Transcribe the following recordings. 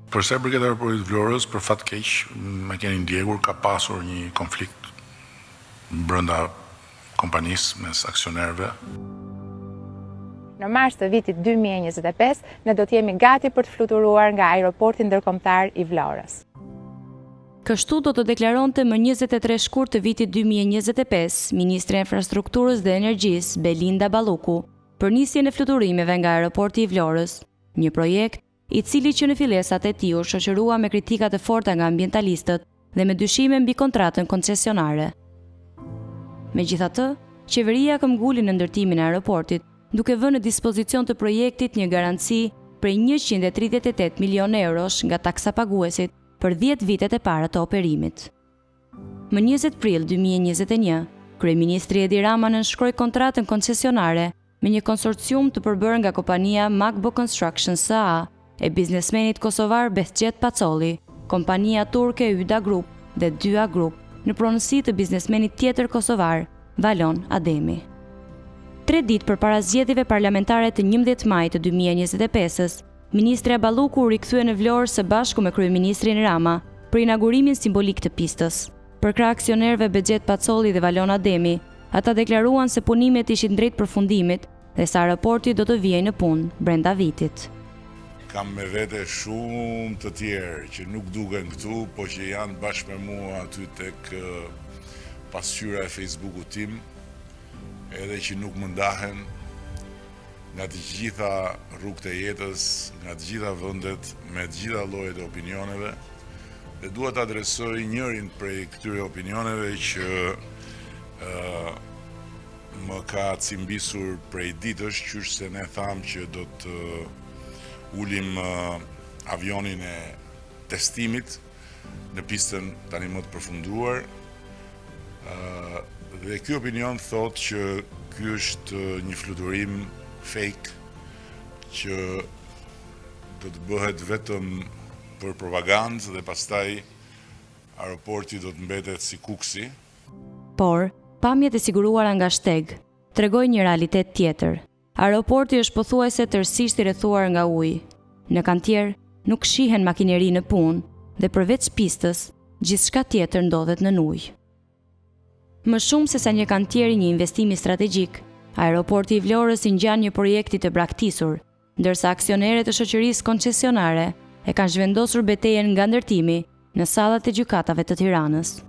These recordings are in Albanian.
Për sa i përket aeroportit Vlorës, për fat keq, me keni ndjekur, ka pasur një konflikt brenda kompanisë mes aksionerëve. Në mars të vitit 2025, ne do të jemi gati për të fluturuar nga aeroporti ndërkombëtar i Vlorës. Kështu do të deklaronte më 23 shkurt të vitit 2025, Ministri e Infrastrukturës dhe Energjisë, Belinda Balluku, për nisjen e fluturimeve nga aeroporti i Vlorës, një projekt i cili që në fillesat e tij u shoqërua me kritikat e forta nga ambientalistët dhe me dyshime mbi kontratën koncesionare. Megjithatë, qeveria këmbguli në ndërtimin e aeroportit, duke vënë në dispozicion të projektit një garanci prej 138 milion eurosh nga taksapaguesit për 10 vitet e para të operimit. Më 20 prill 2021, Kryeministri Edi Rama nënshkroi kontratën koncesionare me një konsorcium të përbërë nga kompania Magbo Construction SA e biznesmenit kosovar Behçet Pacolli, kompania turke Yda Group dhe Dya Group, në pronësi të biznesmenit tjetër kosovar, Valon Ademi. 3 ditë përpara zgjedhjeve parlamentare të 11 maj të 2025-s, Ministria Balluku u rikthye në Vlorë së bashku me kryeministrin Rama për inaugurimin simbolik të pistës. Për krah aksionerëve Behçet Pacolli dhe Valon Ademi, ata deklaruan se punimet ishin drejt përfundimit dhe se aeroporti do të vijej në punë brenda vitit. Kam me vete shumë të tjerë që nuk duken këtu, po që janë bashkë me mua aty tek pasqyra e Facebookut tim, edhe që nuk më ndahen nga të gjitha rrugët e jetës, nga të gjitha vendet, me të gjitha llojet e opinioneve, dhe dua të adresoj njërin prej këtyre opinioneve që më ka cimbisur prej ditësh, qysh se ne tham që do të ulim avionin e testimit në pistën tani më të përfunduar. Dhe ky opinion thot që ky është një fluturim fake që do të bëhet vetëm për propagandë dhe pastaj aeroporti do të mbetet si kuksi. Por, pamjet e siguruara nga Shteg tregojnë një realitet tjetër. Aeroporti është pothuajse tërësisht i rrethuar nga ujë. Në kantier nuk shihen makineri në punë dhe përveç pistës, gjithçka tjetër ndodhet në ujë. Më shumë se sa një kantier i një investimi strategjik, aeroporti i Vlorës i ngjan një projekti të braktisur, ndërsa aksionerët e shoqërisë koncesionare e kanë zhvendosur betejën nga ndërtimi në sallat e gjykatave të Tiranës.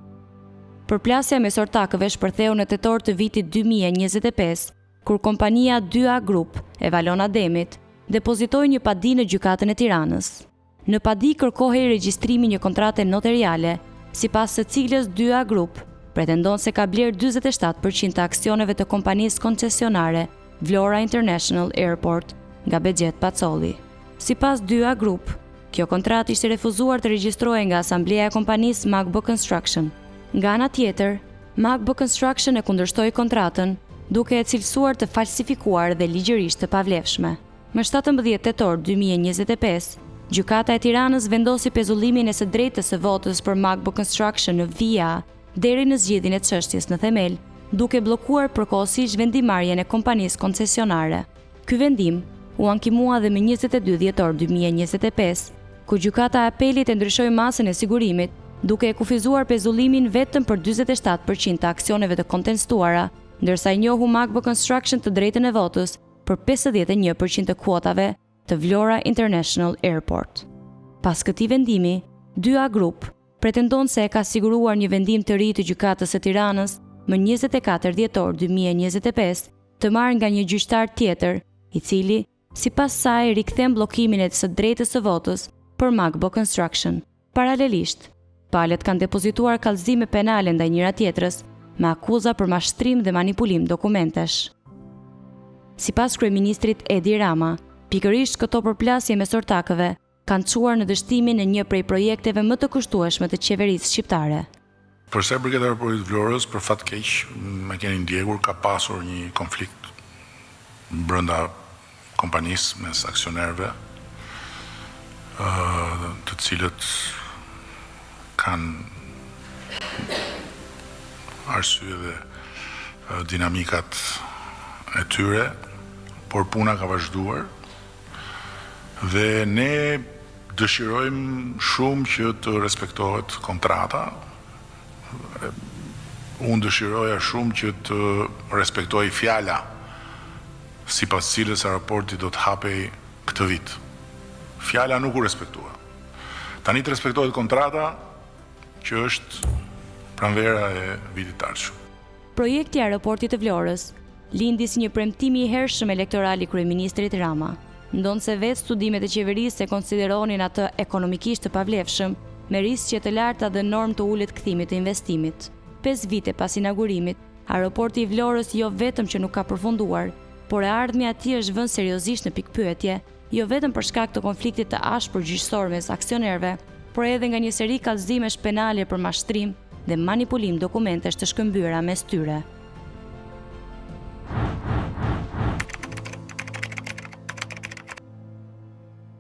Përplasja mes ortakëve shpërtheu në tetor të vitit 2025, kur kompania Dya Group e Valon Ademit depozitoi një padi në gjykatën e Tiranës. Në padi kërkohej regjistrimi një kontrate notariale, sipas së cilës Dya Group pretendon se ka bler 47% të aksioneve të kompanisë koncesionare Vlora International Airport nga Behçet Pacolli. Sipas Dya Group, kjo kontratë ishte refuzuar të regjistrohej nga asambleja e kompanisë Magbo Construction. Nga ana tjetër, Magbo Construction e kundërshtoi kontratën, duke e cilësuar të falsifikuar dhe ligjërisht të pavlefshme. Më 17 tetor 2025, Gjykata e Tiranës vendosi pezullimin e së drejtës së votës për Magbo Construction në VIA deri në zgjedhjen e çështjes në themel, duke bllokuar përkohësisht vendimarrjen e kompanisë koncesionare. Ky vendim u ankimua dhe më 22 dhjetor 2025, ku Gjykata e Apelit e ndryshoi masën e sigurimit, duke e kufizuar pezullimin vetëm për 47% të aksioneve të kontestuara, ndërsa i njohu Magbo Construction të drejtën e votës për 51% të kuotave të Vlora International Airport. Pas këtij vendimi, Dya Group pretendon se e ka siguruar një vendim të ri të Gjykatës së Tiranës më 24 dhjetor 2025 të marrë nga një gjyqtar tjetër, i cili, sipas saj, rikthen bllokimin e së drejtës së votës për Magbo Construction. Paralelisht, palët kanë depozituar kallëzime penale ndaj njëra tjetrës me akuza për mashtrim dhe manipulim dokumentesh. Sipas kryeministrit Edi Rama, pikërisht këto përplasje mes ortakëve kanë çuar në dështimin e një prej projekteve më të kushtueshme të qeverisë shqiptare. Për sa i përket aeroportit Vlorës, për fat keq, me keni ndjekur, ka pasur një konflikt brenda kompanisë mes aksionerëve, të cilët kanë arsye dhe dinamikat e tyre, por puna ka vazhduar dhe ne Dëshirojmë shumë që të respektohet kontrata. Unë dëshiroja shumë që të respektoj fjala sipas cilës aeroporti do të hapej këtë vit. Fjala nuk u respektua. Tani të respektohet kontrata që është pranvera e vitit të ardhshëm. Projekti i aeroportit të Vlorës lindi si një premtim i hershëm elektoral i kryeministrit Rama, ndonse vetë studimet e qeverisë e konsideronin atë ekonomikisht të pavlefshëm, me riskje të larta dhe normë të ulët kthimit të investimit. 5 vite pas inaugurimit, aeroporti i Vlorës jo vetëm që nuk ka përfunduar, por e ardhmja e tij është vënë seriozisht në pikpyetje, jo vetëm për shkak të konfliktit të ashpër gjyqësor mes aksionerëve, por edhe nga një seri kallëzimesh penale për mashtrim dhe manipulim dokumentesh të shkëmbyera mes tyre.